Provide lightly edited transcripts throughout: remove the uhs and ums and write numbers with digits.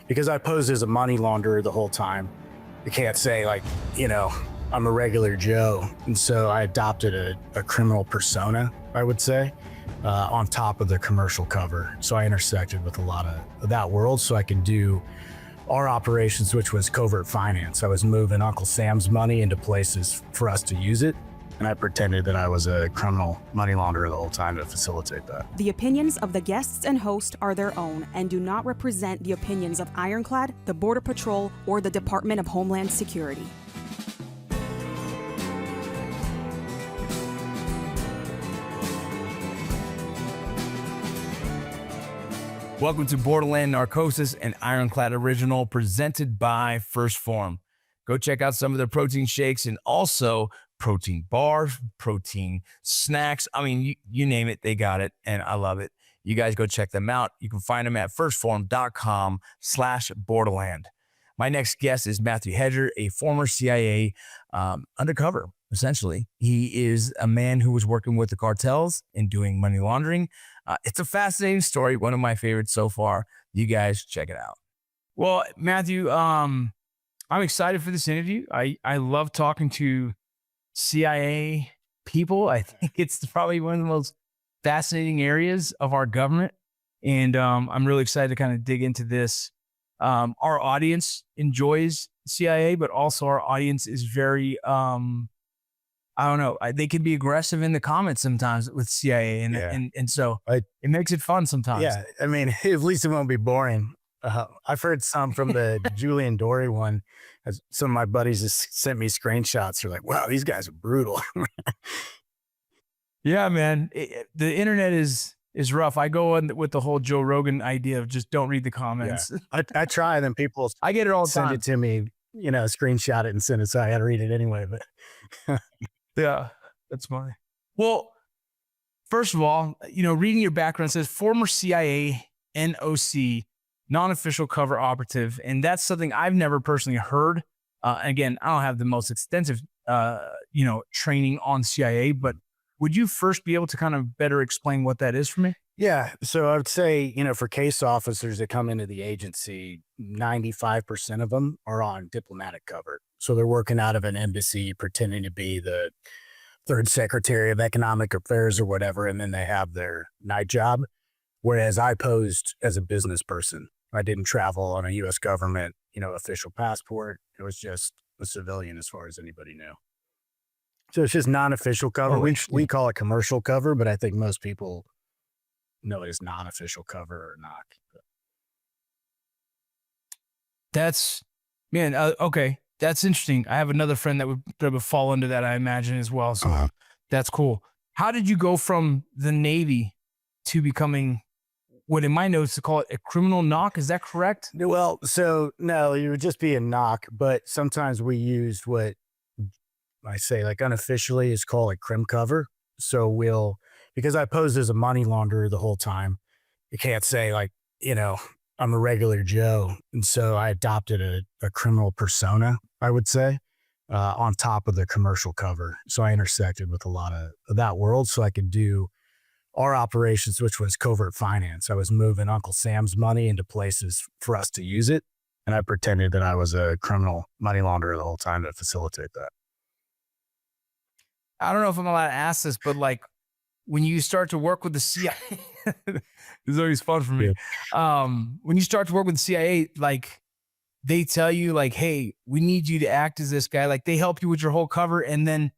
because I posed as a money launderer the whole time, I can't say like, I'm a regular Joe. And so I adopted a criminal persona, I would say, on top of the commercial cover. So I intersected with a lot of that world so I could do our operations, which was covert finance. I was moving Uncle Sam's money into places for us to use it. And I pretended that I was a criminal money launderer the whole time to facilitate that. The opinions of the guests and host are their own and do not represent the opinions of Ironclad, the Border Patrol, or the Department of Homeland Security. Welcome to Borderland, Narcosis, an Ironclad original presented by First Form. Go check out some of their protein shakes and also protein bars, protein snacks. I mean, you name it, they got it, and I love it. You guys go check them out. You can find them at firstform.com/Borderland. My next guest is Matthew Hedger, a former CIA undercover, essentially. He is a man who was working with the cartels and doing money laundering. It's a fascinating story, one of my favorites so far. You guys check it out. Well, Matthew, I'm excited for this interview. I love talking to CIA people. I think it's probably one of the most fascinating areas of our government. And I'm really excited to kind of dig into this. Our audience enjoys CIA, but also our audience is very, I don't know, they can be aggressive in the comments sometimes with CIA. And so it makes it fun sometimes. Yeah, I mean, at least it won't be boring. I've heard some from the Julian Dory one. Some of my buddies just sent me screenshots. They're like, wow, these guys are brutal. Yeah, man. The internet is rough. I go on with the whole Joe Rogan idea of just don't read the comments. Yeah. I try, and then people I get it all the time. Send it to me, screenshot it and send it. So I had to read it anyway. But yeah, that's funny. Well, first of all, reading your background says former CIA NOC, non-official cover operative. And that's something I've never personally heard. Again, I don't have the most extensive, training on CIA, but would you first be able to kind of better explain what that is for me? Yeah. So I would say, for case officers that come into the agency, 95% of them are on diplomatic cover. So they're working out of an embassy, pretending to be the third secretary of economic affairs or whatever. And then they have their night job. Whereas I posed as a business person. I didn't travel on a U.S. government, official passport. It was just a civilian as far as anybody knew. So it's just non-official cover. We call it commercial cover, but I think most people know it as non-official cover or NOC. That's, man, okay. That's interesting. I have another friend that would fall into that, I imagine, as well. So that's cool. How did you go from the Navy to becoming what in my notes to call it a criminal knock? Is that correct? Well, so no, it would just be a knock, but sometimes we used what I say like unofficially is called a crim cover. So because I posed as a money launderer the whole time, you can't say like, I'm a regular Joe. And so I adopted a criminal persona, I would say, on top of the commercial cover. So I intersected with a lot of that world so I could do our operations, which was covert finance. I was moving Uncle Sam's money into places for us to use it. And I pretended that I was a criminal money launderer the whole time to facilitate that. I don't know if I'm allowed to ask this, but like when you start to work with the CIA, this is always fun for me. Yeah. When you start to work with the CIA, like they tell you like, hey, we need you to act as this guy. Like they help you with your whole cover. And then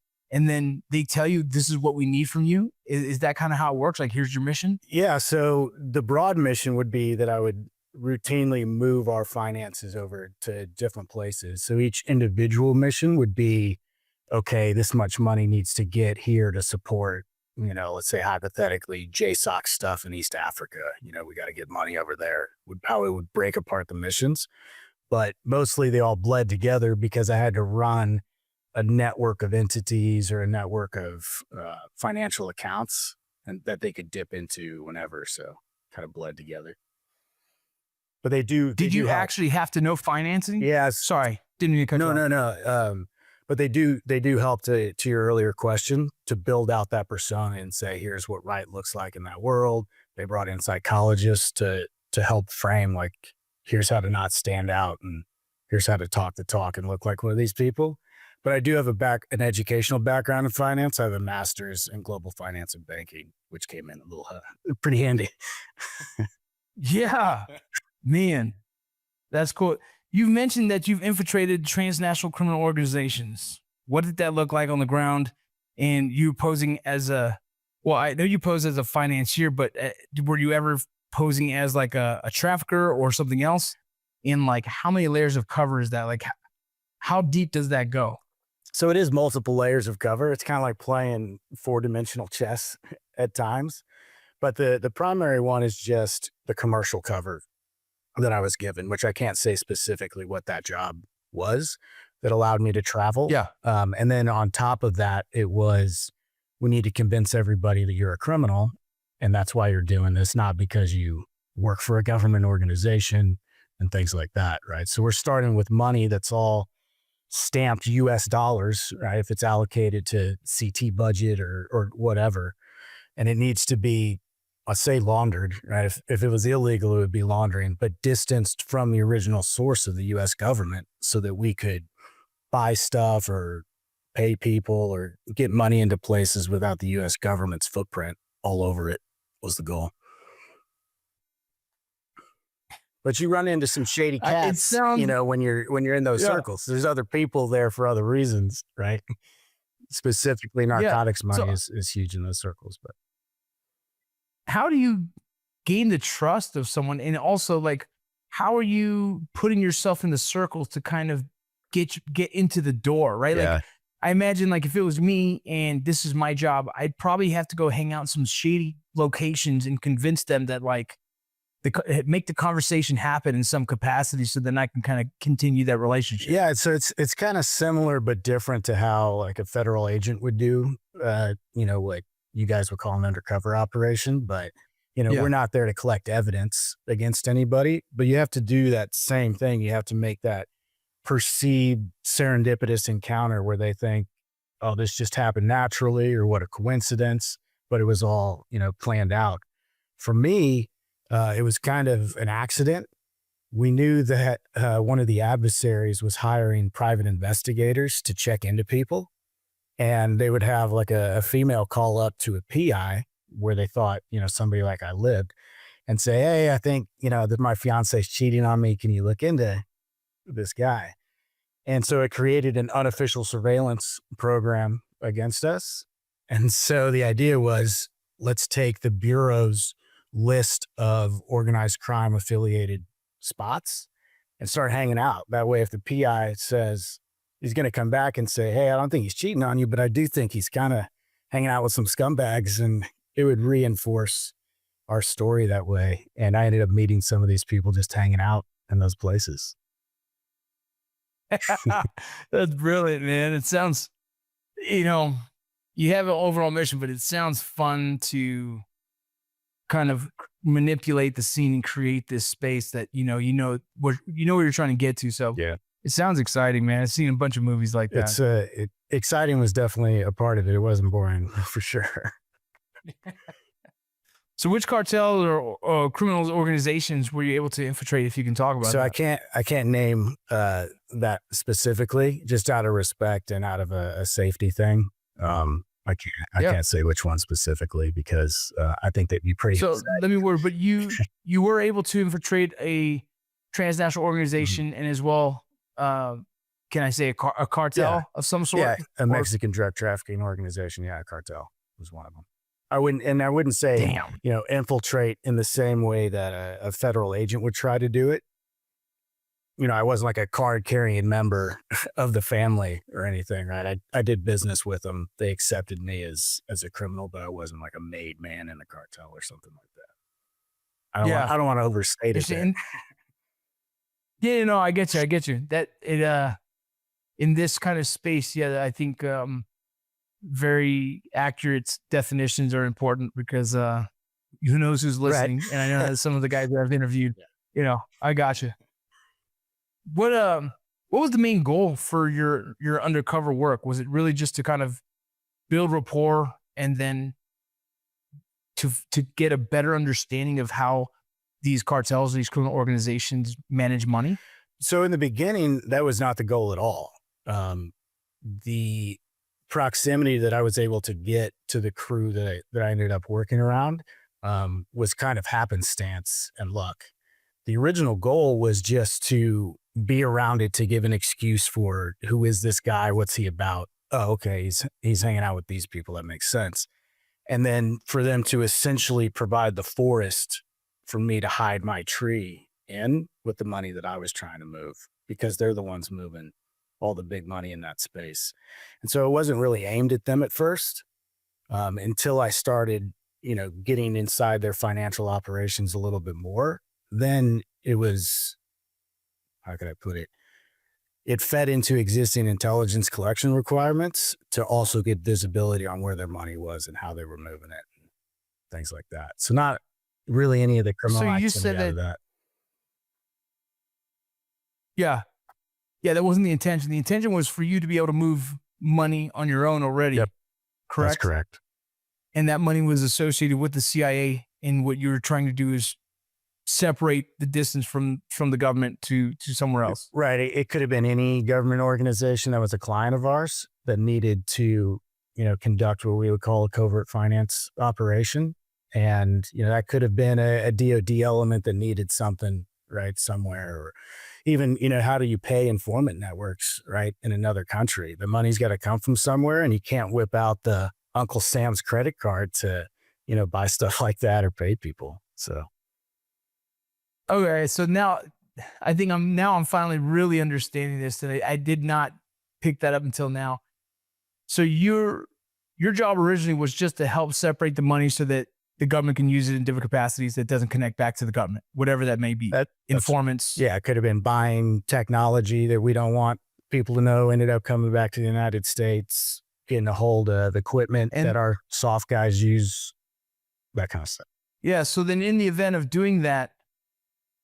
they tell you, this is what we need from you. Is that kind of how it works? Like, here's your mission? Yeah. So the broad mission would be that I would routinely move our finances over to different places. So each individual mission would be, okay, this much money needs to get here to support, let's say hypothetically JSOC stuff in East Africa. We got to get money over there. How it would break apart the missions. But mostly they all bled together because I had to run a network of entities or a network of financial accounts and that they could dip into whenever. So kind of bled together. But they do. Did you actually have to know financing? Yes. Sorry, didn't mean to cut you off. No. But they do help to your earlier question to build out that persona and say, here's what right looks like in that world. They brought in psychologists to help frame like, here's how to not stand out, and here's how to talk the talk and look like one of these people. But I do have an educational background in finance. I have a master's in global finance and banking, which came in a little pretty handy. Yeah, man, that's cool. You've mentioned that you've infiltrated transnational criminal organizations. What did that look like on the ground? And you posing as I know you pose as a financier, but were you ever posing as like a trafficker or something else? And like, how many layers of cover is that? Like, how deep does that go? So it is multiple layers of cover. It's kind of like playing 4-dimensional chess at times. But the primary one is just the commercial cover that I was given, which I can't say specifically what that job was that allowed me to travel. Yeah. And then on top of that, it was, we need to convince everybody that you're a criminal. And that's why you're doing this, not because you work for a government organization and things like that, right? So we're starting with money that's all stamped US dollars, right? If it's allocated to CT budget or whatever, and it needs to be, let's say, laundered, right? If it was illegal, it would be laundering, but distanced from the original source of the US government so that we could buy stuff or pay people or get money into places without the US government's footprint all over it was the goal. But you run into some shady cats, when you're in those circles. There's other people there for other reasons, right? Specifically, narcotics money is huge in those circles. But how do you gain the trust of someone? And also, like, how are you putting yourself in the circles to kind of get into the door, right? Yeah. Like, I imagine, like, if it was me and this is my job, I'd probably have to go hang out in some shady locations and convince them that, like, make the conversation happen in some capacity so then I can kind of continue that relationship. Yeah, so it's kind of similar but different to how like a federal agent would do, what you guys would call an undercover operation. But, we're not there to collect evidence against anybody, but you have to do that same thing. You have to make that perceived serendipitous encounter where they think, oh, this just happened naturally or what a coincidence, but it was all, planned out. For me, it was kind of an accident. We knew that one of the adversaries was hiring private investigators to check into people. And they would have like a female call up to a PI where they thought, somebody like I lived and say, hey, I think, that my fiance's cheating on me. Can you look into this guy? And so it created an unofficial surveillance program against us. And so the idea was, let's take the Bureau's list of organized crime affiliated spots and start hanging out. That way, if the PI says he's going to come back and say, hey, I don't think he's cheating on you, but I do think he's kind of hanging out with some scumbags, and it would reinforce our story that way. And I ended up meeting some of these people just hanging out in those places. That's brilliant, man. It sounds, you have an overall mission, but it sounds fun to kind of manipulate the scene and create this space that where you're trying to get to. So yeah, it sounds exciting, man. I've seen a bunch of movies like that. Exciting was definitely a part of it. It wasn't boring for sure. So which cartel or criminal organizations were you able to infiltrate, if you can talk about so that? I can't name that specifically, just out of respect and out of a safety thing. I can't say which one specifically because I think that'd be pretty. So let me worry, but you were able to infiltrate a transnational organization and as well, can I say a cartel of some sort? Yeah, a Mexican drug trafficking organization. Yeah, a cartel was one of them. I wouldn't say, infiltrate in the same way that a federal agent would try to do it. I wasn't like a card carrying member of the family or anything, right? I did business with them. They accepted me as a criminal, but I wasn't like a made man in the cartel or something like that. I don't want to overstate it. Yeah, no, I get you. That it in this kind of space, I think very accurate definitions are important because who knows who's listening. Right. And I know that some of the guys that I've interviewed, I got you. What was the main goal for your undercover work? Was it really just to kind of build rapport and then to get a better understanding of how these cartels, these criminal organizations manage money? So in the beginning, that was not the goal at all. The proximity that I was able to get to the crew that I ended up working around was kind of happenstance and luck. The original goal was just to be around it to give an excuse for who is this guy? What's he about? Oh, okay. He's hanging out with these people. That makes sense. And then for them to essentially provide the forest for me to hide my tree in with the money that I was trying to move, because they're the ones moving all the big money in that space. And so it wasn't really aimed at them at first until I started, getting inside their financial operations a little bit more. Then it was, how could I put it? It fed into existing intelligence collection requirements to also get visibility on where their money was and how they were moving it, and things like that. So not really any of the criminal So you activity said out of that. Yeah. Yeah, that wasn't the intention. The intention was for you to be able to move money on your own already. Yep. Correct? That's correct. And that money was associated with the CIA, and what you were trying to do is separate the distance from the government to somewhere else. Right. It could have been any government organization that was a client of ours that needed to, conduct what we would call a covert finance operation. And, that could have been a DOD element that needed something, right, somewhere. Or even, how do you pay informant networks, right, in another country? The money's got to come from somewhere, and you can't whip out the Uncle Sam's credit card to, buy stuff like that or pay people. So. Okay, so now I think I'm finally really understanding this, and I did not pick that up until now. So your job originally was just to help separate the money so that the government can use it in different capacities that doesn't connect back to the government, whatever that may be. Informants. Yeah, it could have been buying technology that we don't want people to know, ended up coming back to the United States, getting a hold of equipment that our soft guys use, that kind of stuff. Yeah, so then in the event of doing that,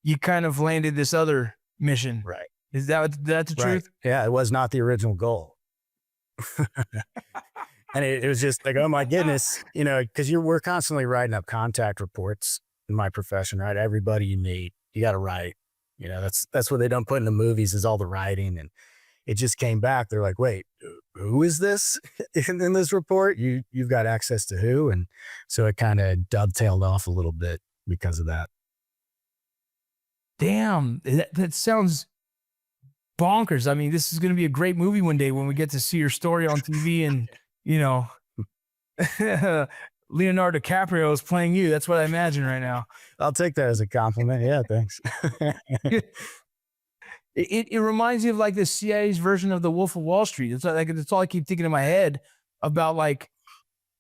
you kind of landed this other mission. Right. Is that's the truth? Yeah, it was not the original goal. And it was just like, oh my goodness, because we're constantly writing up contact reports in my profession, right? Everybody you meet, you got to write. That's what they don't put in the movies, is all the writing. And it just came back. They're like, wait, who is this in this report? You've got access to who? And so it kind of dovetailed off a little bit because of that. Damn, that sounds bonkers. I mean, this is going to be a great movie one day when we get to see your story on TV and, Leonardo DiCaprio is playing you. That's what I imagine right now. I'll take that as a compliment. Yeah, thanks. It reminds me of like the CIA's version of the Wolf of Wall Street. It's like, it's all I keep thinking in my head about, like,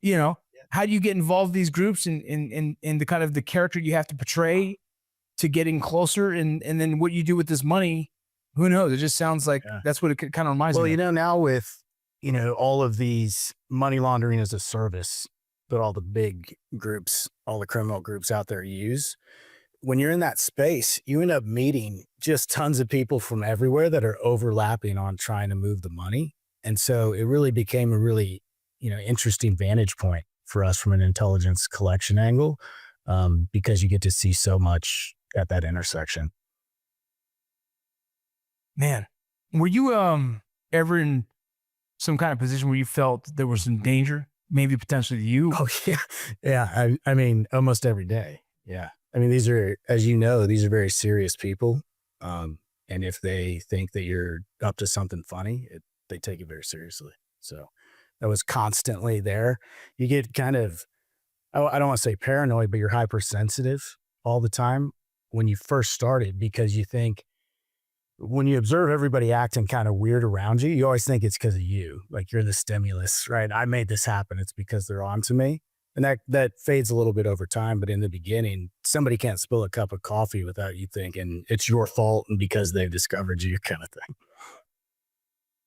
how do you get involved in these groups and the kind of the character you have to portray to getting closer, and then what you do with this money, who knows? It just sounds like that's what it kind of reminds me of. Well, now with, all of these money laundering as a service that all the big groups, all the criminal groups out there use, when you're in that space, you end up meeting just tons of people from everywhere that are overlapping on trying to move the money. And so it really became a really, interesting vantage point for us from an intelligence collection angle, because you get to see so much at that intersection. Man, were you ever in some kind of position where you felt there was some danger, maybe potentially to you? Oh yeah. Yeah. I mean, almost every day. Yeah. I mean, these are, as you know, these are very serious people. And if they think that you're up to something funny, they take it very seriously. So that was constantly there. You get kind of, I don't want to say paranoid, but you're hypersensitive all the time when you first started, because you think, when you observe everybody acting kind of weird around you, you always think it's because of you. Like, you're the stimulus, right? I made this happen. It's because they're on to me. And that fades a little bit over time. But in the beginning, somebody can't spill a cup of coffee without you thinking it's your fault and because they've discovered you, kind of thing.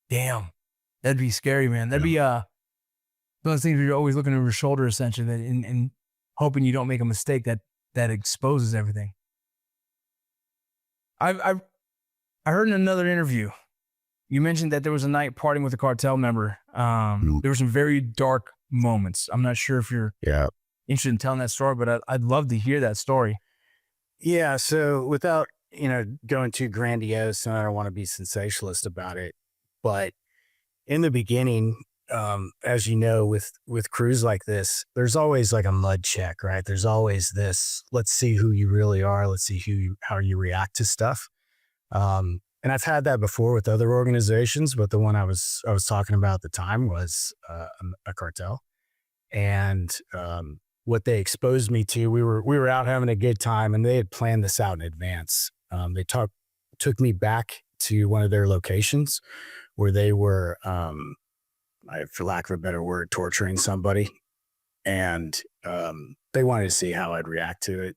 Damn. That'd be scary, man. That'd be those things where you're always looking over your shoulder, essentially, and hoping you don't make a mistake that exposes everything. I heard in another interview, you mentioned that there was a night partying with a cartel member. There were some very dark moments. I'm not sure if you're interested in telling that story, but I'd love to hear that story. Yeah. So without, going too grandiose, and I don't want to be sensationalist about it, but in the beginning, as you know, with crews like this, there's always like a mud check, right? There's always this, let's see who you really are. Let's see how you react to stuff. And I've had that before with other organizations, but the one I was talking about at the time was a cartel. And what they exposed me to, we were out having a good time, and they had planned this out in advance. They took me back to one of their locations where they were, for lack of a better word, torturing somebody, and they wanted to see how I'd react to it.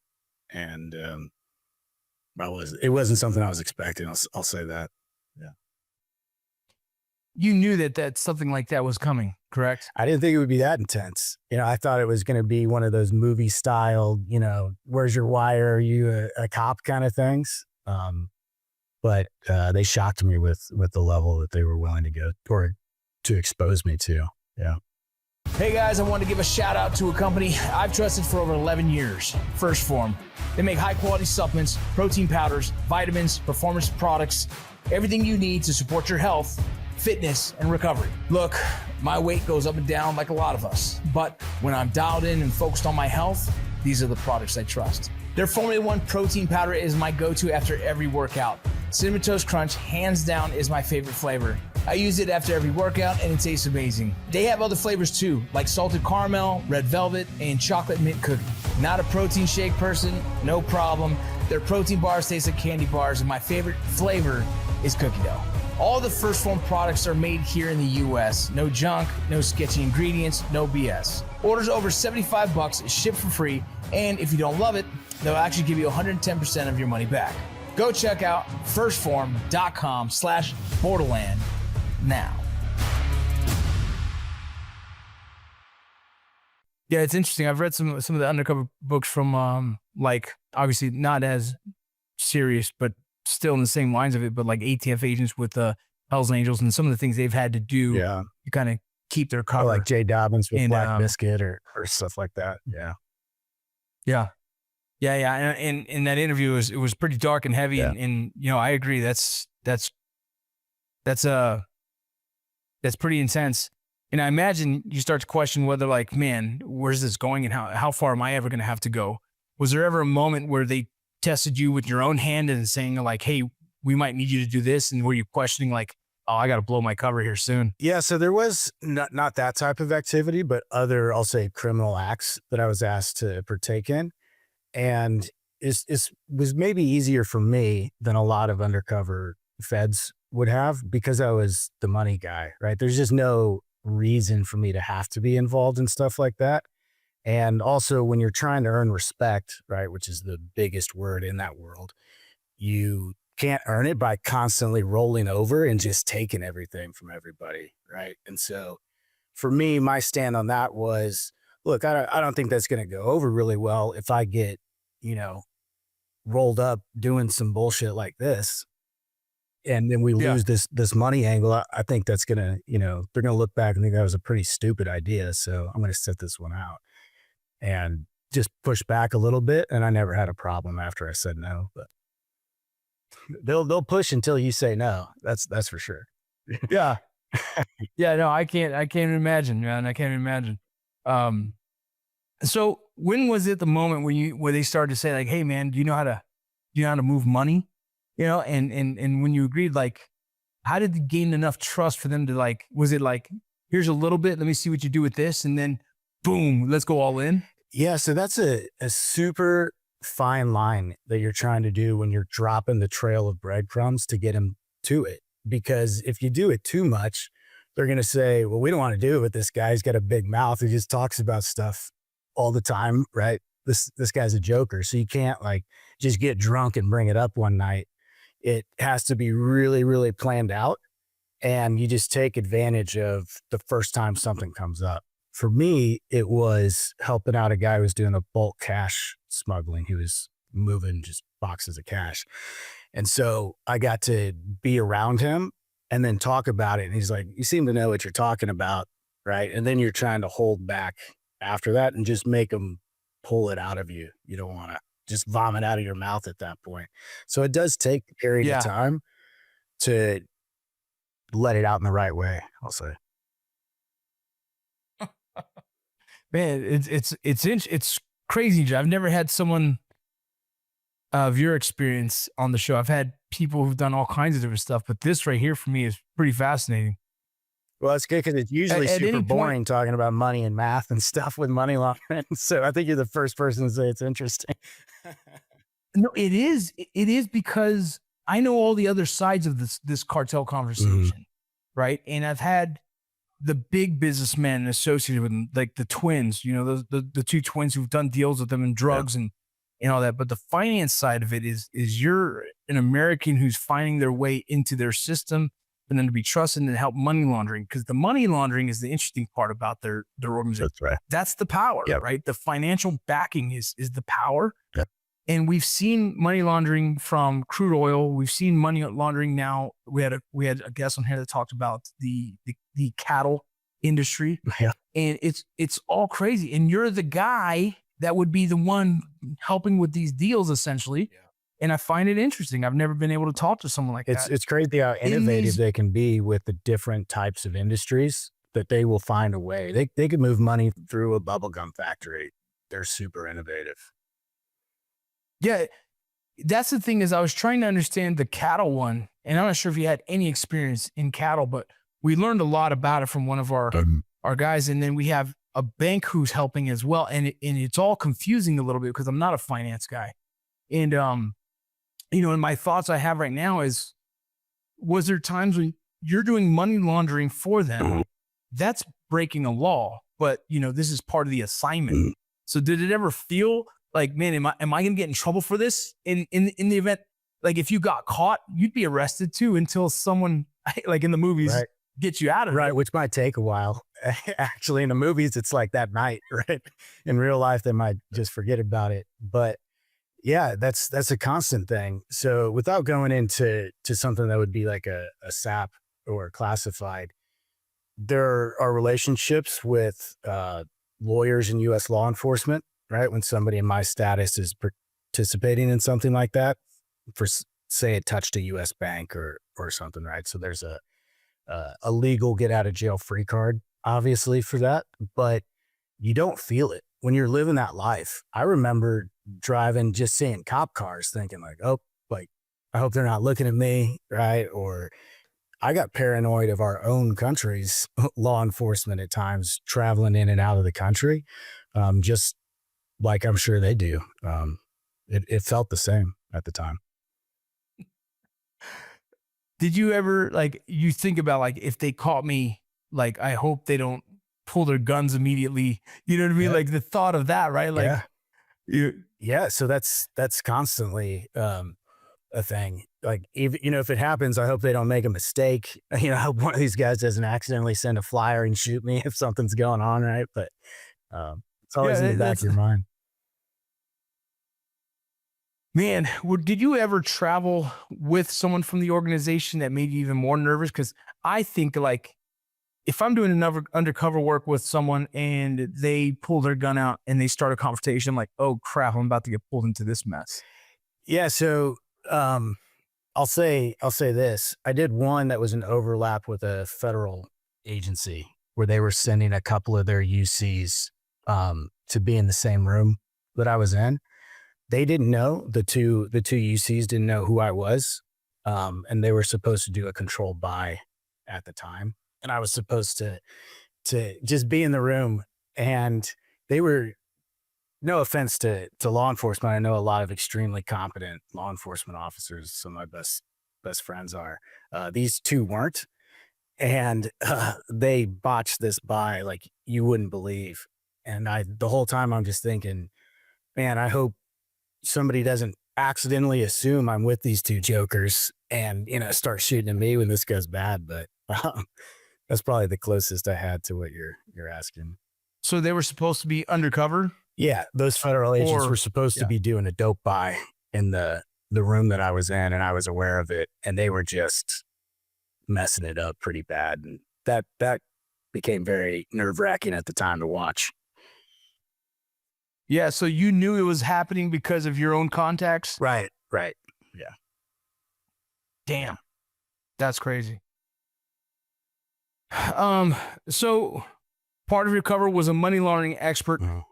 And it wasn't something I was expecting. I'll say that. Yeah. You knew that something like that was coming, correct? I didn't think it would be that intense. I thought it was going to be one of those movie style, where's your wire? Are you a cop kind of things? But they shocked me with the level that they were willing to go or to expose me to. Yeah. Hey guys, I want to give a shout out to a company I've trusted for over 11 years, First Form. They make high quality supplements, protein powders, vitamins, performance products, everything you need to support your health, fitness, and recovery. Look, my weight goes up and down like a lot of us, but when I'm dialed in and focused on my health, these are the products I trust. Their Formula 1 protein powder is my go-to after every workout. Cinnamon Toast Crunch, hands down, is my favorite flavor. I use it after every workout and it tastes amazing. They have other flavors too, like salted caramel, red velvet, and chocolate mint cookie. Not a protein shake person? No problem. Their protein bars taste like candy bars, and my favorite flavor is cookie dough. All the First Form products are made here in the US. No junk, no sketchy ingredients, no BS. Orders over $75 is shipped for free, and if you don't love it, they'll actually give you 110% of your money back. Go check out firstform.com/Borderland now. Yeah, it's interesting. I've read some of the Undercover books from like obviously not as serious, but still in the same lines of it, but like ATF agents with Hell's Angels and some of the things they've had to do to kind of keep their cover. Or like Jay Dobbins with Black Biscuit or stuff like that. Yeah. Yeah. And in that interview, it was pretty dark and heavy. Yeah. And I agree. That's pretty intense. And I imagine you start to question whether, like, man, where's this going and how far am I ever going to have to go? Was there ever a moment where they tested you with your own hand and saying like, hey, we might need you to do this? And were you questioning like, oh, I got to blow my cover here soon? Yeah. So there was not that type of activity, but other, I'll say, criminal acts that I was asked to partake in. And it was maybe easier for me than a lot of undercover feds would have, because I was the money guy, right? There's just no reason for me to have to be involved in stuff like that. And also when you're trying to earn respect, right, which is the biggest word in that world, you can't earn it by constantly rolling over and just taking everything from everybody, right? And so for me, my stand on that was, look, I don't think that's going to go over really well if I get, rolled up doing some bullshit like this, and then we lose this money angle. I think that's going to, they're going to look back and think that was a pretty stupid idea. So I'm going to sit this one out and just push back a little bit. And I never had a problem after I said no, but they'll push until you say no. That's for sure. Yeah. Yeah. No, I can't imagine, man. I can't imagine. So when was it the moment where they started to say like, hey man, do you know how to move money? And when you agreed, like, how did you gain enough trust for them to like, was it like, here's a little bit, let me see what you do with this, and then boom, let's go all in? Yeah. So that's a super fine line that you're trying to do when you're dropping the trail of breadcrumbs to get them to it. Because if you do it too much, they're going to say, well, we don't want to do it with this guy. He's got a big mouth. He just talks about stuff all the time, right? This guy's a joker. So you can't like just get drunk and bring it up one night. It has to be really, really planned out. And you just take advantage of the first time something comes up. For me, it was helping out a guy who was doing a bulk cash smuggling. He was moving just boxes of cash. And so I got to be around him and then talk about it. And he's like, you seem to know what you're talking about, right? And then you're trying to hold back after that and just make them pull it out of you. You don't want to. just vomit out of your mouth at that point. So it does take a period of time to let it out in the right way, I'll say. Man, it's crazy. I've never had someone of your experience on the show. I've had people who've done all kinds of different stuff, but this right here for me is pretty fascinating. Well, it's good because it's usually super boring talking about money and math and stuff with money laundering. So I think you're the first person to say it's interesting. No, it is. It is because I know all the other sides of this cartel conversation, right? And I've had the big businessmen associated with them, like the twins, you know, the two twins who've done deals with them in drugs and all that. But the finance side of it is you're an American who's finding their way into their system and then to be trusted and help money laundering, because the money laundering is the interesting part about their organization. That's right. That's the power, right? The financial backing is the power. Yep. And we've seen money laundering from crude oil. We've seen money laundering now. We had a guest on here that talked about the cattle industry. Yeah. And it's all crazy. And you're the guy that would be the one helping with these deals essentially. Yeah. And I find it interesting. I've never been able to talk to someone like that. It's crazy how innovative they can be with the different types of industries, that they will find a way. They could move money through a bubblegum factory. They're super innovative. Yeah, that's the thing is I was trying to understand the cattle one, and I'm not sure if you had any experience in cattle, but we learned a lot about it from one of our guys. And then we have a bank who's helping as well. And it's all confusing a little bit because I'm not a finance guy. And, you know, and my thoughts I have right now is, was there times when you're doing money laundering for them? That's breaking a law, but you know, this is part of the assignment. So did it ever feel like, man, am I going to get in trouble for this in the event? Like if you got caught, you'd be arrested too until someone like in the movies gets you out of it. Right. Which might take a while. Actually in the movies, it's like that night, right? In real life, they might just forget about it. But yeah, that's a constant thing. So without going into something that would be like a SAP or classified, there are relationships with lawyers in U.S. law enforcement, right? When somebody in my status is participating in something like that, for say it touched a U.S. bank or something, right? So there's a legal get out of jail free card, obviously, for that, but you don't feel it when you're living that life. I remember driving, just seeing cop cars, thinking like, oh, like I hope they're not looking at me, right? Or I got paranoid of our own country's law enforcement at times, traveling in and out of the country, just like I'm sure they do. It felt the same at the time. Did you ever, like, you think about like, if they caught me, like, I hope they don't pull their guns immediately. You know what I mean? Yeah. Like the thought of that, right? Like, yeah. So that's constantly a thing. Like, even, you know, if it happens, I hope they don't make a mistake. You know, I hope one of these guys doesn't accidentally send a flyer and shoot me if something's going on, right? But it's always in the back of your mind. Man, did you ever travel with someone from the organization that made you even more nervous? Because I think, like, if I'm doing another undercover work with someone and they pull their gun out and they start a confrontation, I'm like, oh crap, I'm about to get pulled into this mess. Yeah. So I'll say this. I did one that was an overlap with a federal agency where they were sending a couple of their UCs to be in the same room that I was in. They didn't know, the two UCs didn't know who I was. And they were supposed to do a controlled buy at the time. And I was supposed to just be in the room, and they were, no offense to law enforcement. I know a lot of extremely competent law enforcement officers. Some of my best friends are. These two weren't. And they botched this buy like you wouldn't believe. And the whole time I'm just thinking, man, I hope somebody doesn't accidentally assume I'm with these two jokers and, you know, start shooting at me when this goes bad. But that's probably the closest I had to what you're asking. So they were supposed to be undercover? Yeah, those federal agents were supposed to be doing a dope buy in the room that I was in, and I was aware of it, and they were just messing it up pretty bad. And that became very nerve-wracking at the time to watch. Yeah. So you knew it was happening because of your own contacts? Right. Damn. That's crazy. So part of your cover was a money laundering expert. Mhm.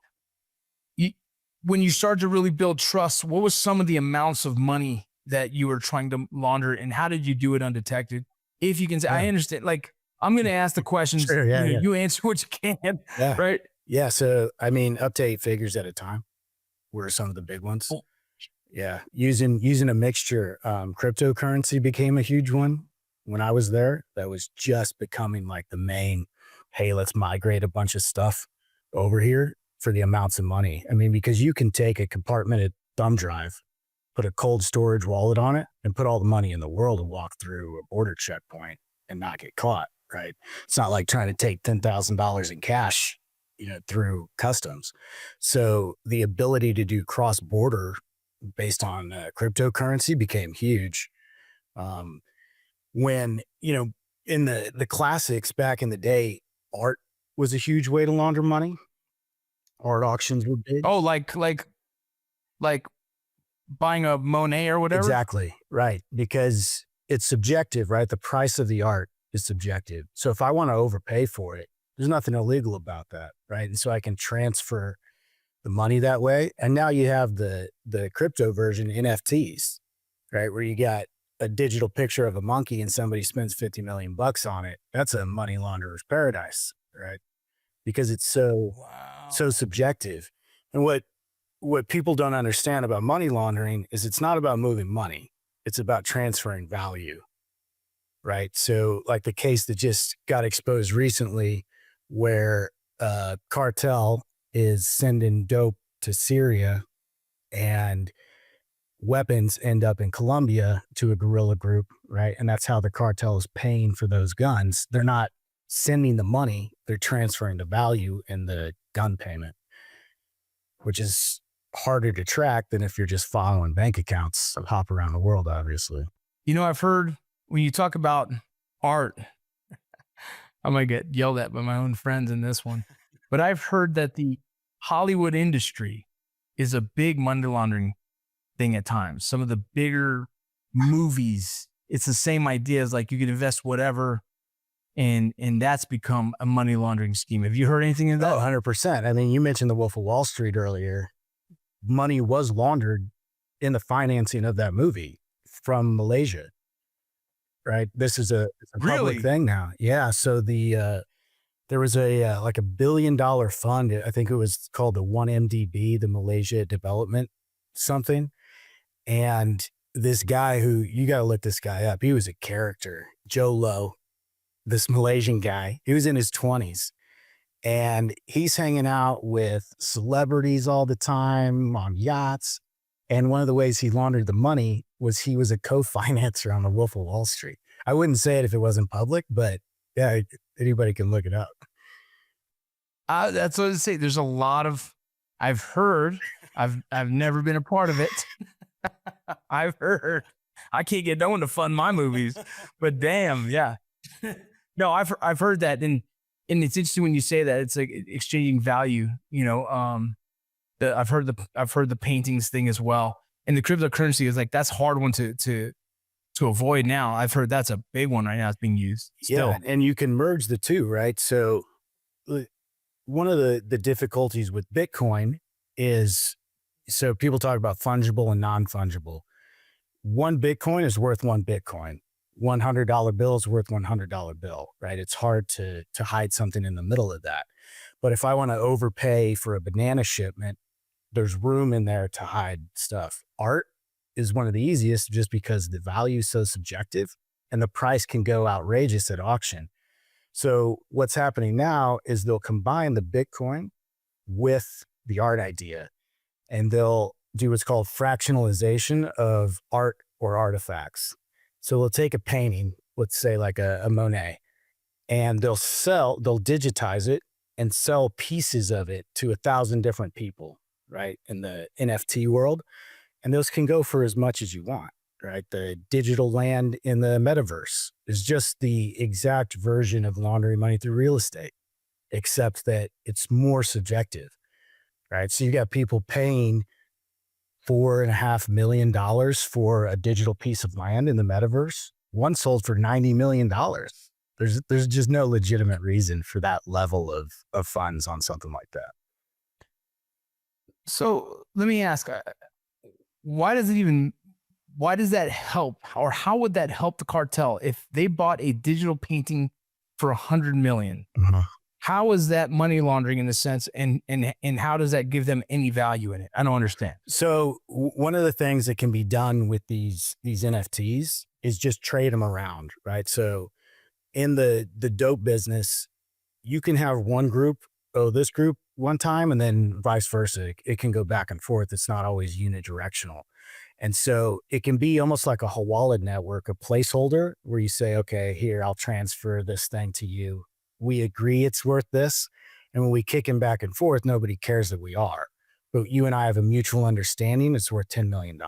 When you started to really build trust, what was some of the amounts of money that you were trying to launder, and how did you do it undetected? If you can say, I understand, like, I'm going to ask the questions. Sure, yeah, yeah. You answer what you can, Yeah. right? Yeah. So, I mean, up to 8 figures at a time were some of the big ones. Oh. Yeah. Using a mixture. Cryptocurrency became a huge one when I was there. That was just becoming like the main, hey, let's migrate a bunch of stuff over here for the amounts of money. I mean, because you can take a compartmented thumb drive, put a cold storage wallet on it, and put all the money in the world and walk through a border checkpoint and not get caught, right? It's not like trying to take $10,000 in cash, through customs. So the ability to do cross-border based on cryptocurrency became huge. When, in the classics back in the day, art was a huge way to launder money. Art auctions were big. Oh, like buying a Monet or whatever? Exactly. Right. Because it's subjective, right? The price of the art is subjective. So if I want to overpay for it, there's nothing illegal about that. Right. And so I can transfer the money that way. And now you have the crypto version, NFTs, right? Where you got a digital picture of a monkey and somebody spends 50 million bucks on it. That's a money launderer's paradise, right? Because it's so subjective. And what people don't understand about money laundering is it's not about moving money. It's about transferring value, right? So like the case that just got exposed recently where Cartel is sending dope to Syria and weapons end up in Colombia to a guerrilla group, right? And that's how the cartel is paying for those guns. They're not sending the money, they're transferring the value in the gun payment, which is harder to track than if you're just following bank accounts that hop around the world, obviously. I've heard when you talk about art, I might get yelled at by my own friends in this one, but I've heard that the Hollywood industry is a big money laundering thing at times. Some of the bigger movies, it's the same idea as like you can invest whatever, and that's become a money laundering scheme. Have you heard anything of that? Oh, 100%. I mean, you mentioned the Wolf of Wall Street earlier. Money was laundered in the financing of that movie from Malaysia, right? This is a public thing now. Yeah. So there was a like $1 billion fund. I think it was called the 1MDB, the Malaysia Development something. And this guy who, you got to look this guy up. He was a character, Joe Low, this Malaysian guy. He was in his 20s. And he's hanging out with celebrities all the time on yachts. And one of the ways he laundered the money was he was a co-financer on the Wolf of Wall Street. I wouldn't say it if it wasn't public, but yeah, anybody can look it up. That's what I say. There's a lot of, I've heard, I've never been a part of it. I've heard, I can't get no one to fund my movies, but damn, yeah. No, I've heard that. And it's interesting when you say that. It's like exchanging value, I've heard the paintings thing as well. And the cryptocurrency is like, that's a hard one to avoid now. I've heard that's a big one right now. It's being used still. Yeah, and you can merge the two, right? So one of the difficulties with Bitcoin is, so people talk about fungible and non-fungible. One Bitcoin is worth one Bitcoin. $100 bill is worth $100 bill, right? It's hard to hide something in the middle of that. But if I want to overpay for a banana shipment, there's room in there to hide stuff. Art is one of the easiest just because the value is so subjective and the price can go outrageous at auction. So what's happening now is they'll combine the Bitcoin with the art idea, and they'll do what's called fractionalization of art or artifacts. So they'll take a painting, let's say like a Monet, and they'll digitize it and sell pieces of it to 1,000 different people, right? In the NFT world. And those can go for as much as you want, right? The digital land in the metaverse is just the exact version of laundering money through real estate, except that it's more subjective. right? So you got people paying $4.5 million for a digital piece of land in the metaverse. One sold for $90 million. There's just no legitimate reason for that level of funds on something like that. So let me ask, why does that help, or how would that help the cartel if they bought a digital painting for $100 million? How is that money laundering in a sense, and how does that give them any value in it? I don't understand. So one of the things that can be done with these NFTs is just trade them around, right? So in the dope business, you can have one group owe this group one time, and then vice versa. It can go back and forth. It's not always unidirectional. And so it can be almost like a Hawala network, a placeholder where you say, okay, here, I'll transfer this thing to you. We agree it's worth this. And when we kick him back and forth, nobody cares that we are. But you and I have a mutual understanding it's worth $10 million.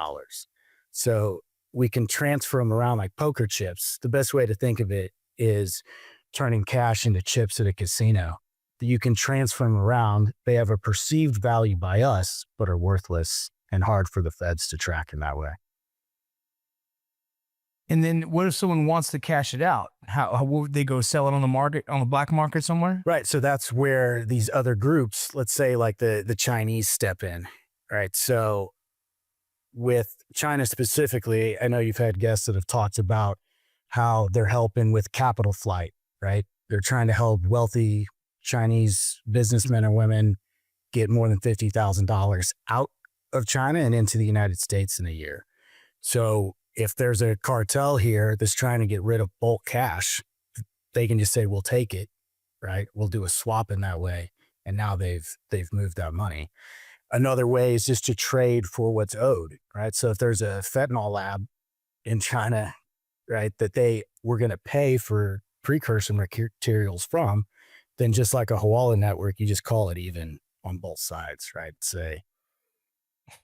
So we can transfer them around like poker chips. The best way to think of it is turning cash into chips at a casino. You can transfer them around. They have a perceived value by us, but are worthless and hard for the feds to track in that way. And then what if someone wants to cash it out? How would they go sell it on the market, on the black market somewhere? Right. So that's where these other groups, let's say like the Chinese, step in. Right. So with China specifically, I know you've had guests that have talked about how they're helping with capital flight, right? They're trying to help wealthy Chinese businessmen or women get more than $50,000 out of China and into the United States in a year. So if there's a cartel here that's trying to get rid of bulk cash, they can just say, we'll take it, right? We'll do a swap in that way. And now they've moved that money. Another way is just to trade for what's owed, right? So if there's a fentanyl lab in China, right, that they were going to pay for precursor materials from, then just like a Hawala network, you just call it even on both sides, right? Say,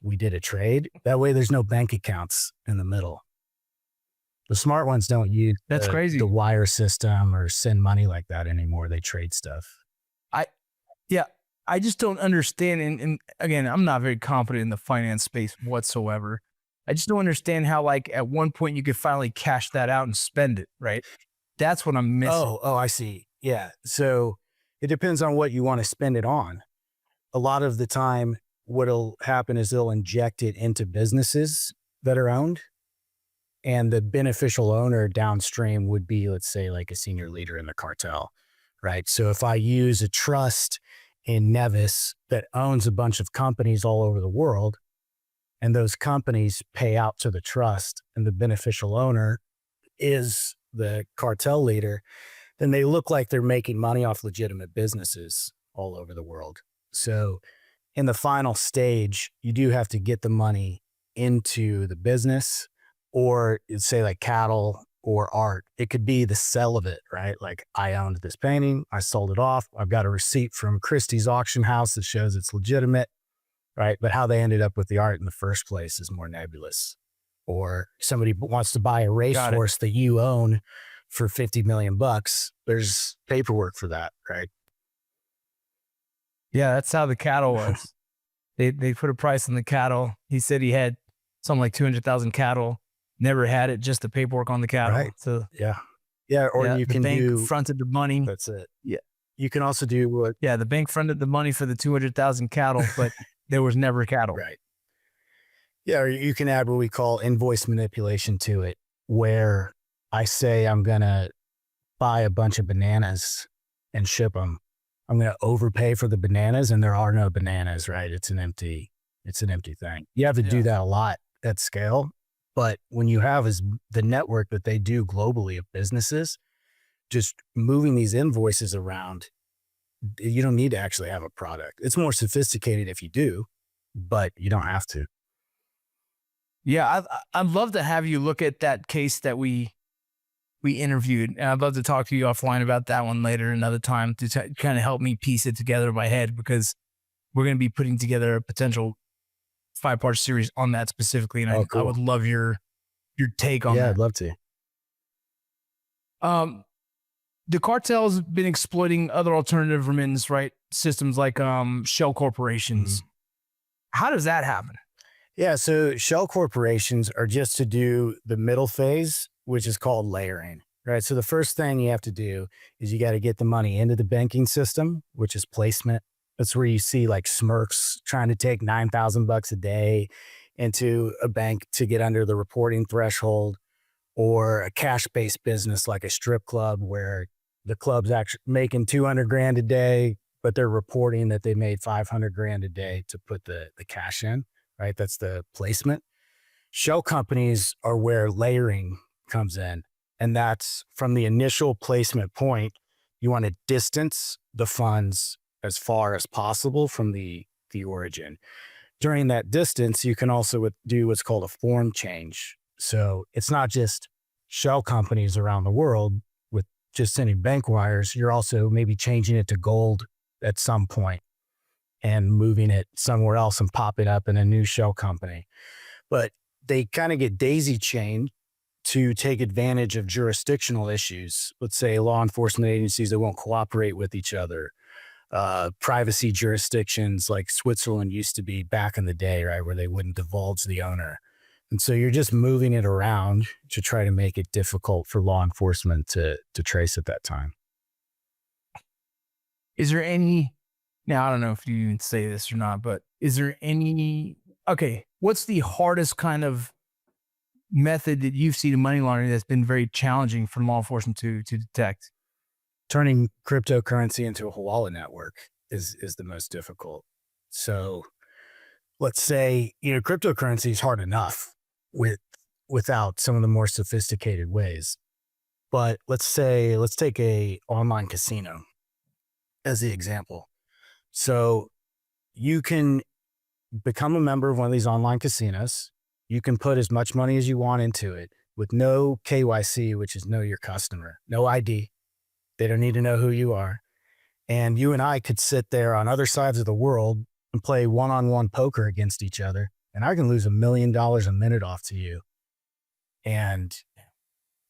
we did a trade. That way there's no bank accounts in the middle. The smart ones don't use crazy. The wire system or send money like that anymore. They trade stuff. I just don't understand. And again, I'm not very competent in the finance space whatsoever. I just don't understand how, like, at one point you could finally cash that out and spend it, right? That's what I'm missing. Oh, I see. Yeah. So it depends on what you want to spend it on. A lot of the time, what'll happen is they'll inject it into businesses that are owned, and the beneficial owner downstream would be, let's say, like a senior leader in the cartel, right? So if I use a trust in Nevis that owns a bunch of companies all over the world, and those companies pay out to the trust, and the beneficial owner is the cartel leader, then they look like they're making money off legitimate businesses all over the world. So in the final stage, you do have to get the money into the business, or say like cattle or art. It could be the sell of it, right? Like, I owned this painting, I sold it off. I've got a receipt from Christie's auction house that shows it's legitimate, right? But how they ended up with the art in the first place is more nebulous. Or somebody wants to buy a racehorse that you own for $50 million. There's paperwork for that, right? Yeah, that's how the cattle was. They put a price on the cattle. He said he had something like 200,000 cattle. Never had it, just the paperwork on the cattle. Right. So yeah. Or you can the bank do fronted the money. That's it. Yeah. You can also do what? Yeah, the bank fronted the money for the 200,000 cattle, but there was never cattle. Right. Yeah, or you can add what we call invoice manipulation to it, where I say I'm going to buy a bunch of bananas and ship them. I'm going to overpay for the bananas, and there are no bananas, right? It's an empty thing. You have to do that a lot at scale. But when you have the network that they do globally of businesses, just moving these invoices around, you don't need to actually have a product. It's more sophisticated if you do, but you don't have to. Yeah, I'd love to have you look at that case that we interviewed. And I'd love to talk to you offline about that one later another time to kind of help me piece it together in my head, because we're going to be putting together a potential 5-part series on that specifically. And I would love your take on that. Yeah, I'd love to. The cartel's been exploiting other alternative remittance, right? Systems like shell corporations. How does that happen? Yeah, so shell corporations are just to do the middle phase, which is called layering, right? So the first thing you have to do is you got to get the money into the banking system, which is placement. That's where you see like Smirks trying to take $9,000 a day into a bank to get under the reporting threshold, or a cash-based business like a strip club where the club's actually making 200 grand a day, but they're reporting that they made 500 grand a day to put the cash in, right? That's the placement. Shell companies are where layering comes in. And that's from the initial placement point, you want to distance the funds as far as possible from the origin. During that distance, you can also do what's called a form change. So it's not just shell companies around the world with just sending bank wires. You're also maybe changing it to gold at some point and moving it somewhere else and popping up in a new shell company. But they kind of get daisy chained to take advantage of jurisdictional issues. Let's say law enforcement agencies that won't cooperate with each other. Privacy jurisdictions like Switzerland used to be back in the day, right, where they wouldn't divulge the owner. And so you're just moving it around to try to make it difficult for law enforcement to trace at that time. Is there any, now I don't know if you even say this or not, but is there any, okay, what's the hardest kind of method that you've seen in money laundering that's been very challenging for law enforcement to detect? Turning cryptocurrency into a Hawala network is the most difficult. So let's say, cryptocurrency is hard enough without some of the more sophisticated ways. But let's take a online casino as the example. So you can become a member of one of these online casinos. You can put as much money as you want into it with no KYC, which is know your customer, no ID. They don't need to know who you are. And you and I could sit there on other sides of the world and play one-on-one poker against each other. And I can lose $1 million a minute off to you. And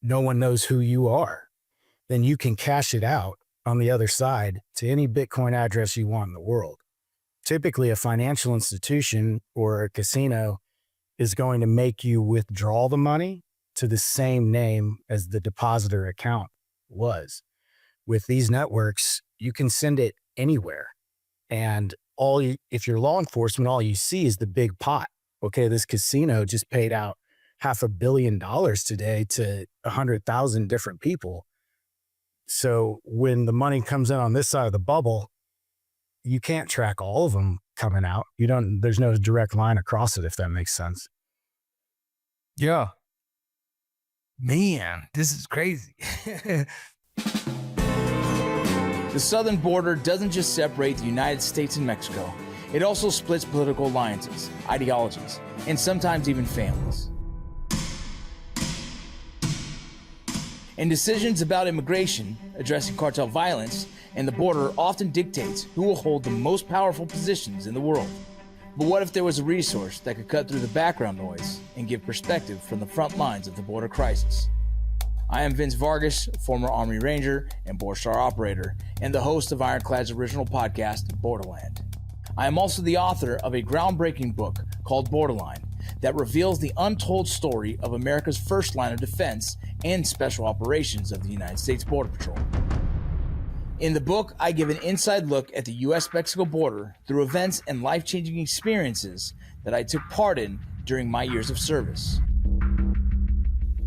no one knows who you are. Then you can cash it out on the other side to any Bitcoin address you want in the world. Typically, a financial institution or a casino is going to make you withdraw the money to the same name as the depositor account was. With these networks, you can send it anywhere. And if you're law enforcement, all you see is the big pot. Okay, this casino just paid out $500 million today to 100,000 different people. So when the money comes in on this side of the bubble, you can't track all of them coming out. There's no direct line across it, if that makes sense. Yeah. Man, this is crazy. The southern border doesn't just separate the United States and Mexico. It also splits political alliances, ideologies, and sometimes even families. And decisions about immigration, addressing cartel violence, and the border often dictates who will hold the most powerful positions in the world. But what if there was a resource that could cut through the background noise and give perspective from the front lines of the border crisis? I am Vince Vargas, former Army Ranger and Borstar operator, and the host of Ironclad's original podcast, Borderland. I am also the author of a groundbreaking book called Borderland that reveals the untold story of America's first line of defense and special operations of the United States Border Patrol. In the book, I give an inside look at the U.S.-Mexico border through events and life-changing experiences that I took part in during my years of service.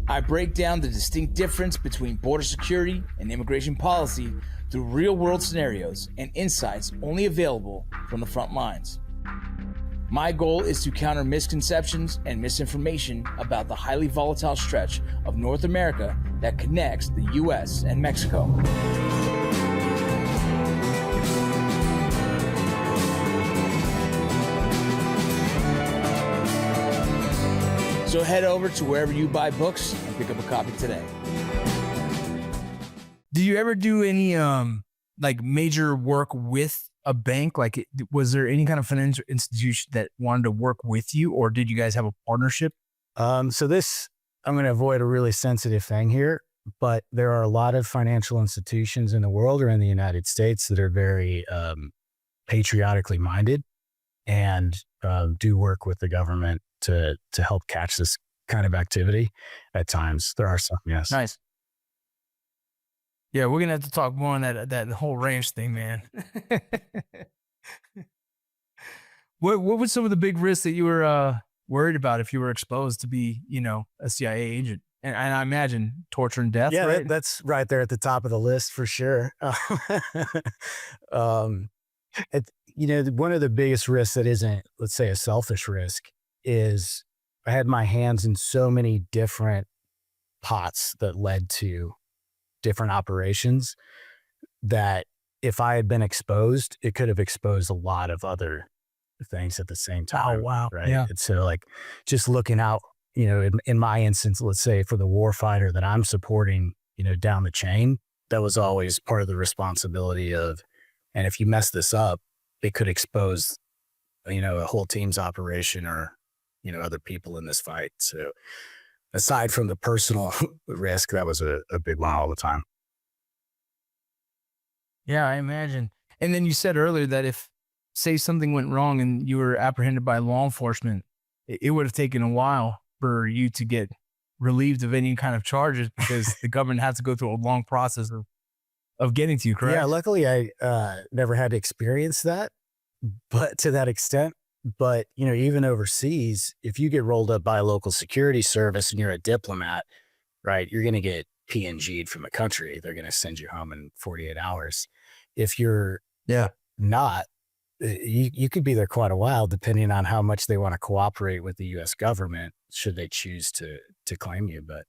I break down the distinct difference between border security and immigration policy through real-world scenarios and insights only available from the front lines. My goal is to counter misconceptions and misinformation about the highly volatile stretch of North America that connects the U.S. and Mexico. So head over to wherever you buy books and pick up a copy today. Do you ever do any major work with a bank? Like, was there any kind of financial institution that wanted to work with you, or did you guys have a partnership? So this, I'm going to avoid a really sensitive thing here, but there are a lot of financial institutions in the world or in the United States that are very patriotically minded. And do work with the government to help catch this kind of activity. At times, there are some. Yes. Nice. Yeah, we're gonna have to talk more on that whole ranch thing, man. What were some of the big risks that you were worried about if you were exposed to be, a CIA agent? And I imagine torture and death. Yeah, right? that's right there at the top of the list for sure. um, one of the biggest risks that isn't, let's say, a selfish risk is I had my hands in so many different pots that led to different operations that if I had been exposed, it could have exposed a lot of other things at the same time. Oh wow. Right. Yeah. And so like just looking out, in my instance, let's say for the warfighter that I'm supporting, down the chain, that was always part of the responsibility of, and if you mess this up, it could expose, a whole team's operation or, other people in this fight. So aside from the personal risk, that was a big one all the time. Yeah, I imagine. And then you said earlier that if, say, something went wrong and you were apprehended by law enforcement, it would have taken a while for you to get relieved of any kind of charges because the government has to go through a long process of getting to you, correct? Yeah, luckily I never had to experience that, but to that extent. But, even overseas, if you get rolled up by a local security service and you're a diplomat, right, you're going to get PNG'd from a country. They're going to send you home in 48 hours. If you're not, you could be there quite a while, depending on how much they want to cooperate with the U.S. government, should they choose to claim you. But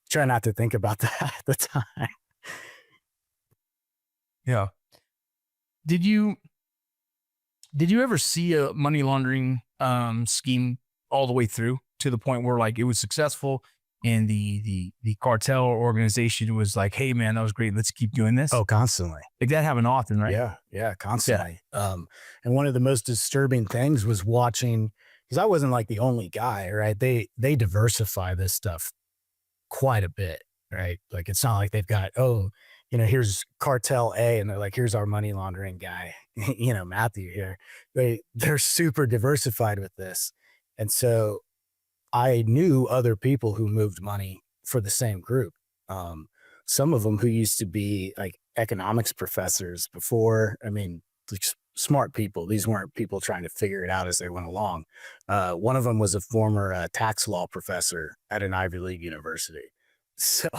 try not to think about that at the time. Yeah. Did you ever see a money laundering scheme all the way through to the point where like it was successful and the cartel organization was like, hey man, that was great, let's keep doing this? Oh, constantly. Like that happened often, right? Yeah, constantly. And one of the most disturbing things was watching, because I wasn't like the only guy, right? They diversify this stuff quite a bit, right? Like it's not like they've got, here's Cartel A, and they're like, here's our money laundering guy, Matthew here. They're super diversified with this. And so I knew other people who moved money for the same group. Some of them who used to be like economics professors before. I mean, like smart people. These weren't people trying to figure it out as they went along. One of them was a former tax law professor at an Ivy League university. So,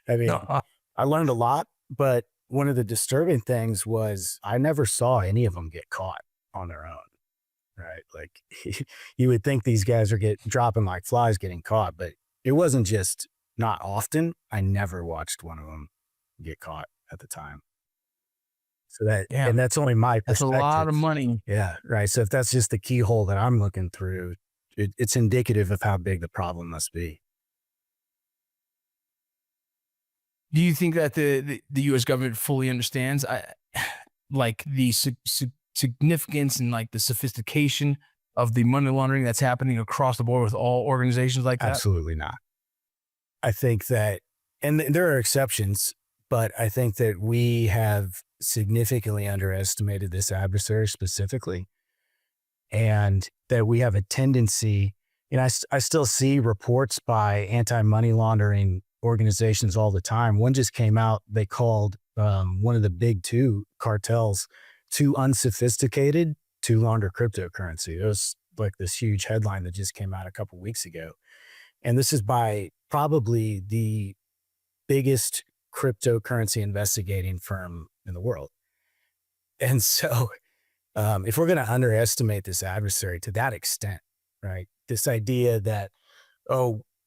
I mean, I learned a lot, but one of the disturbing things was I never saw any of them get caught on their own. Right. Like you would think these guys are dropping like flies getting caught, but it wasn't just not often. I never watched one of them get caught at the time. So and that's only my perspective. That's a lot of money. Yeah. Right. So if that's just the keyhole that I'm looking through, it's indicative of how big the problem must be. Do you think that the U.S. government fully understands like the significance and like the sophistication of the money laundering that's happening across the board with all organizations like that? Absolutely not. I think that, and there are exceptions, but I think that we have significantly underestimated this adversary specifically, and that we have a tendency, I still see reports by anti-money laundering organizations all the time. One just came out, they called one of the big two cartels too unsophisticated to launder cryptocurrency. It was like this huge headline that just came out a couple of weeks ago. And this is by probably the biggest cryptocurrency investigating firm in the world. And so if we're going to underestimate this adversary to that extent, right? This idea that,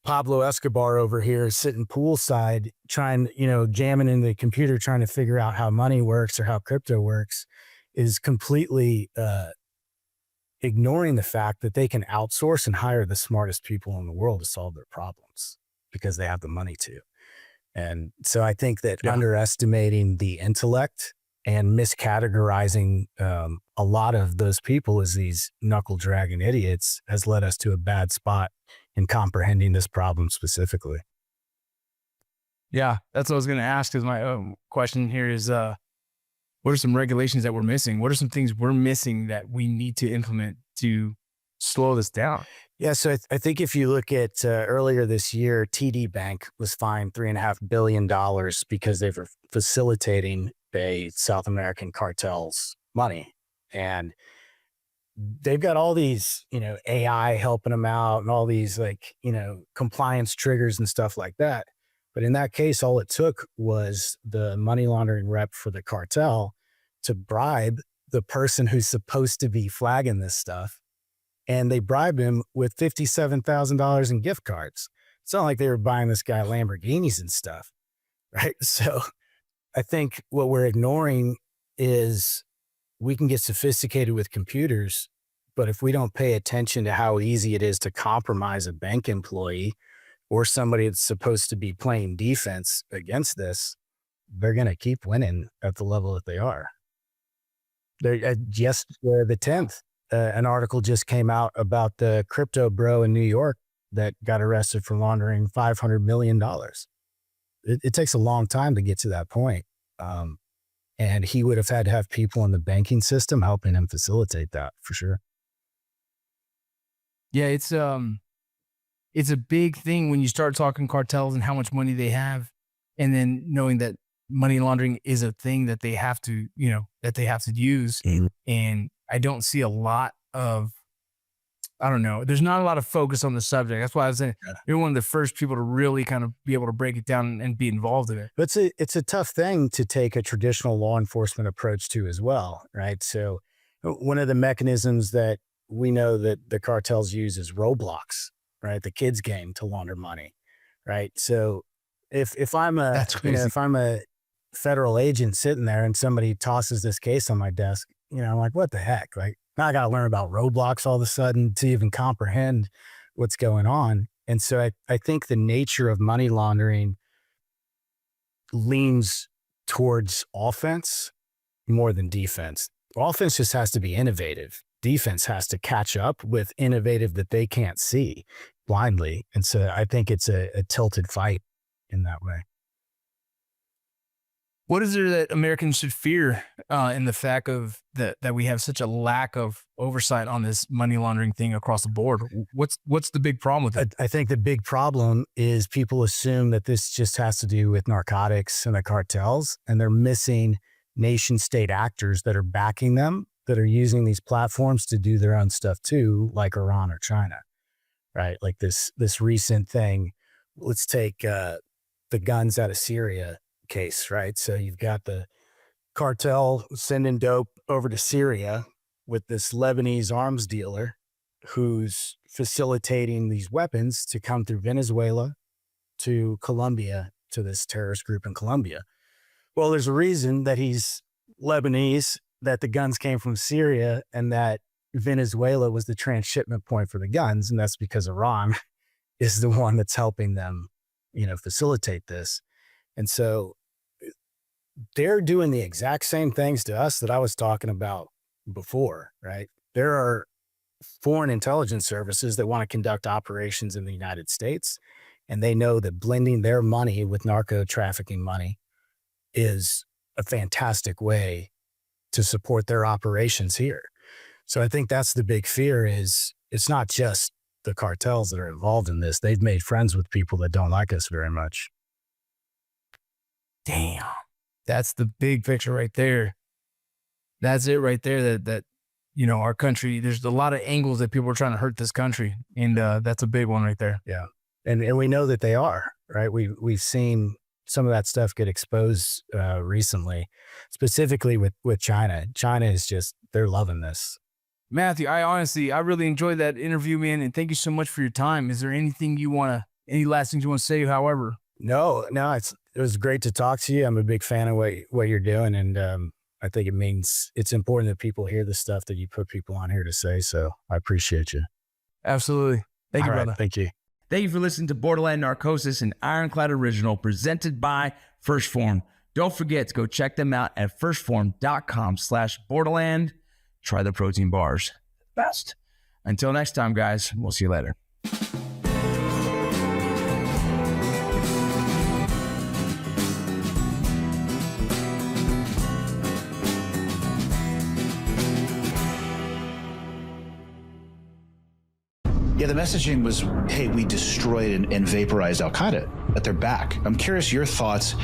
Pablo Escobar over here is sitting poolside trying, jamming in the computer, trying to figure out how money works or how crypto works, is completely ignoring the fact that they can outsource and hire the smartest people in the world to solve their problems because they have the money to. And so I think that underestimating the intellect and miscategorizing a lot of those people as these knuckle dragging idiots has led us to a bad spot in comprehending this problem specifically. Yeah, that's what I was going to ask. Is my question here is, what are some regulations that we're missing? What are some things we're missing that we need to implement to slow this down? Yeah, so I think if you look at earlier this year, TD Bank was fined $3.5 billion because they were facilitating a South American cartel's money. And they've got all these, AI helping them out and all these compliance triggers and stuff like that. But in that case, all it took was the money laundering rep for the cartel to bribe the person who's supposed to be flagging this stuff. And they bribed him with $57,000 in gift cards. It's not like they were buying this guy Lamborghinis and stuff, right? So I think what we're ignoring is we can get sophisticated with computers, but if we don't pay attention to how easy it is to compromise a bank employee or somebody that's supposed to be playing defense against this, they're going to keep winning at the level that they are. Just the 10th, an article just came out about the crypto bro in New York that got arrested for laundering $500 million. It takes a long time to get to that point. And he would have had to have people in the banking system helping him facilitate that for sure. Yeah, it's a big thing when you start talking cartels and how much money they have, and then knowing that money laundering is a thing that they have to, use. Mm-hmm. And I don't see a lot of, there's not a lot of focus on the subject. That's why I was saying you're one of the first people to really kind of be able to break it down and be involved in it. But it's a tough thing to take a traditional law enforcement approach to as well, right? So one of the mechanisms that we know that the cartels use is Roblox, right? The kids game to launder money, right? So if I'm if I'm a federal agent sitting there and somebody tosses this case on my desk, I'm like, what the heck? Like, now I got to learn about Roblox all of a sudden to even comprehend what's going on. And so I think the nature of money laundering leans towards offense more than defense. Offense just has to be innovative. Defense has to catch up with innovative that they can't see blindly. And so I think it's a tilted fight in that way. What is there that Americans should fear in the fact of that we have such a lack of oversight on this money laundering thing across the board? What's the big problem with it? I think the big problem is people assume that this just has to do with narcotics and the cartels, and they're missing nation state actors that are backing them, that are using these platforms to do their own stuff too, like Iran or China, right? Like this recent thing. Let's take the guns out of Syria case, right? So you've got the cartel sending dope over to Syria with this Lebanese arms dealer who's facilitating these weapons to come through Venezuela to Colombia, to this terrorist group in Colombia. Well, there's a reason that he's Lebanese, that the guns came from Syria, and that Venezuela was the transshipment point for the guns. And that's because Iran is the one that's helping them, facilitate this. And so they're doing the exact same things to us that I was talking about before, right? There are foreign intelligence services that want to conduct operations in the United States, and they know that blending their money with narco trafficking money is a fantastic way to support their operations here. So I think that's the big fear, is it's not just the cartels that are involved in this. They've made friends with people that don't like us very much. Damn. That's the big picture right there. That's it right there. That our country, there's a lot of angles that people are trying to hurt this country. And that's a big one right there. Yeah. And we know that they are, right? We've seen some of that stuff get exposed recently, specifically with China. China is just, they're loving this. Matthew, I really enjoyed that interview, man. And thank you so much for your time. Is there anything any last things you want to say, however? No, it was great to talk to you. I'm a big fan of what you're doing. And I think it means it's important that people hear the stuff that you put people on here to say. So I appreciate you. Absolutely. Thank you, brother. Thank you. Thank you for listening to Borderland Narcosis, an Ironclad original presented by First Form. Don't forget to go check them out at firstform.com/Borderland. Try the protein bars. Best. Until next time, guys, we'll see you later. Yeah, the messaging was, hey, we destroyed and vaporized Al-Qaeda, but they're back. I'm curious your thoughts.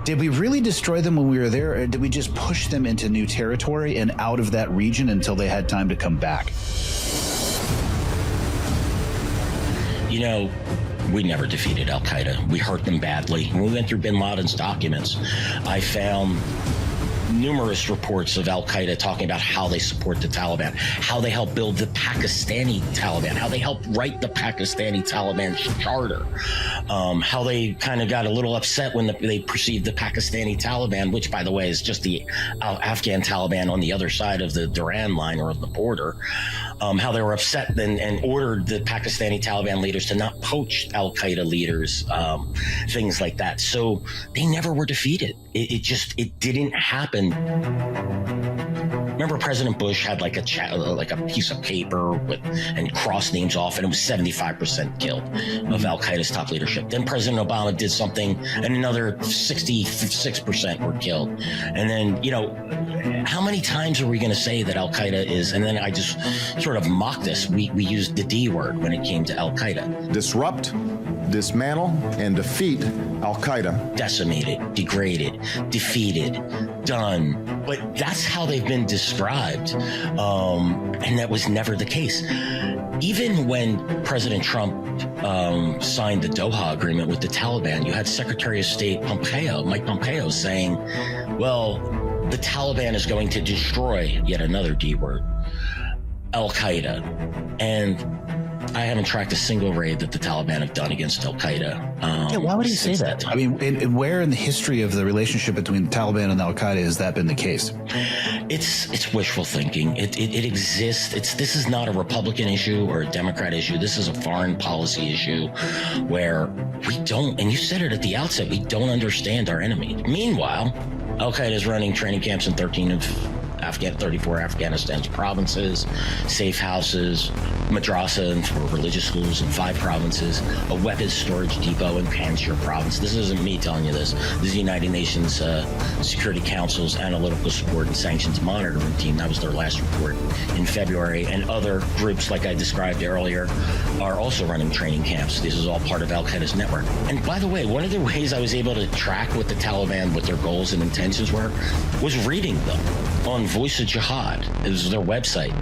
Did we really destroy them when we were there, or did we just push them into new territory and out of that region until they had time to come back? You know, we never defeated Al-Qaeda. We hurt them badly. When we went through bin Laden's documents, I found numerous reports of Al-Qaeda talking about how they support the Taliban, how they help build the Pakistani Taliban, how they helped write the Pakistani Taliban charter, how they kind of got a little upset when they perceived the Pakistani Taliban, which, by the way, is just the Afghan Taliban on the other side of the Durand line or the border, how they were upset and ordered the Pakistani Taliban leaders to not poach Al-Qaeda leaders, things like that. So they never were defeated. It didn't happen. Remember, President Bush had like a piece of paper and crossed names off, and it was 75% killed of Al-Qaeda's top leadership. Then President Obama did something, and another 66% were killed. And then, you know, how many times are we going to say that Al-Qaeda is? And then I just sort of mocked this. We used the D word when it came to Al-Qaeda. Disrupt, dismantle, and defeat Al-Qaeda. Decimated, degraded, defeated, done. But that's how they've been described. And that was never the case. Even when President Trump signed the Doha Agreement with the Taliban, you had Secretary of State Mike Pompeo saying, well, the Taliban is going to destroy, yet another D word, Al-Qaeda. And I haven't tracked a single raid that the Taliban have done against Al-Qaeda. Why would he say that? I mean, and where in the history of the relationship between the Taliban and Al-Qaeda has that been the case? It's wishful thinking. It exists. This is not a Republican issue or a Democrat issue. This is a foreign policy issue where we don't, and you said it at the outset, we don't understand our enemy. Meanwhile, Al-Qaeda is running training camps in 34 Afghanistan's provinces, safe houses, madrasa for religious schools in 5 provinces, a weapons storage depot in Panjshir province. This isn't me telling you this. This is the United Nations Security Council's Analytical Support and Sanctions Monitoring Team. That was their last report in February. And other groups, like I described earlier, are also running training camps. This is all part of Al-Qaeda's network. And by the way, one of the ways I was able to track what the Taliban, what their goals and intentions were, was reading them on Voice of Jihad. It was their website.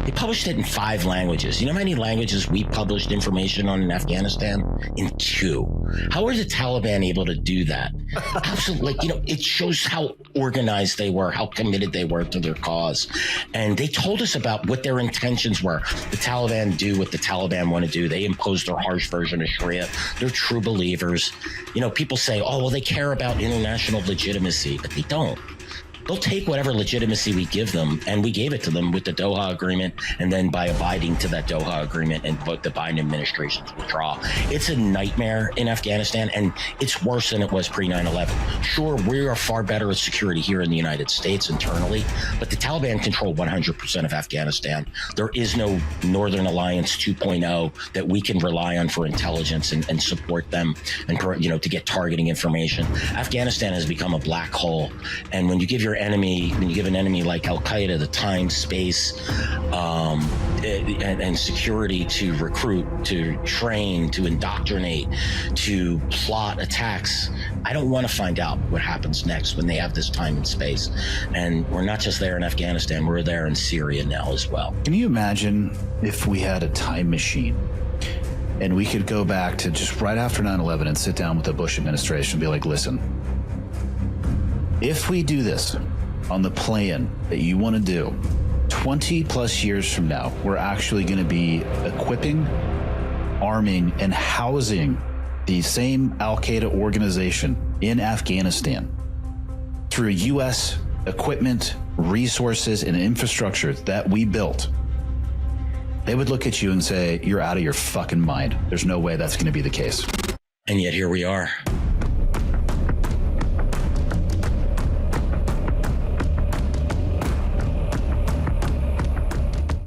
They published it in 5 languages. You know how many languages we published information on in Afghanistan? In 2. How are the Taliban able to do that? Absolutely. You know, it shows how organized they were, how committed they were to their cause. And they told us about what their intentions were. The Taliban do what the Taliban want to do. They impose their harsh version of Sharia. They're true believers. You know, people say, oh, well, they care about international legitimacy, but they don't. They'll take whatever legitimacy we give them, and we gave it to them with the Doha Agreement, and then by abiding to that Doha Agreement and put the Biden administration's withdrawal. It's a nightmare in Afghanistan, and it's worse than it was pre-9/11. Sure, we are far better at security here in the United States internally, but the Taliban control 100% of Afghanistan. There is no Northern Alliance 2.0 that we can rely on for intelligence and support them and, you know, to get targeting information. Afghanistan has become a black hole, and when you give an enemy like Al-Qaeda the time, space, and security to recruit, to train, to indoctrinate, to plot attacks, I don't want to find out what happens next when they have this time and space. And we're not just there in Afghanistan, we're there in Syria now as well. Can you imagine if we had a time machine and we could go back to just right after 9/11 and sit down with the Bush administration and be like, listen, if we do this on the plan that you want to do, 20 plus years from now, we're actually going to be equipping, arming, and housing the same Al-Qaeda organization in Afghanistan through U.S. equipment, resources, and infrastructure that we built. They would look at you and say, you're out of your fucking mind. There's no way that's going to be the case. And yet here we are.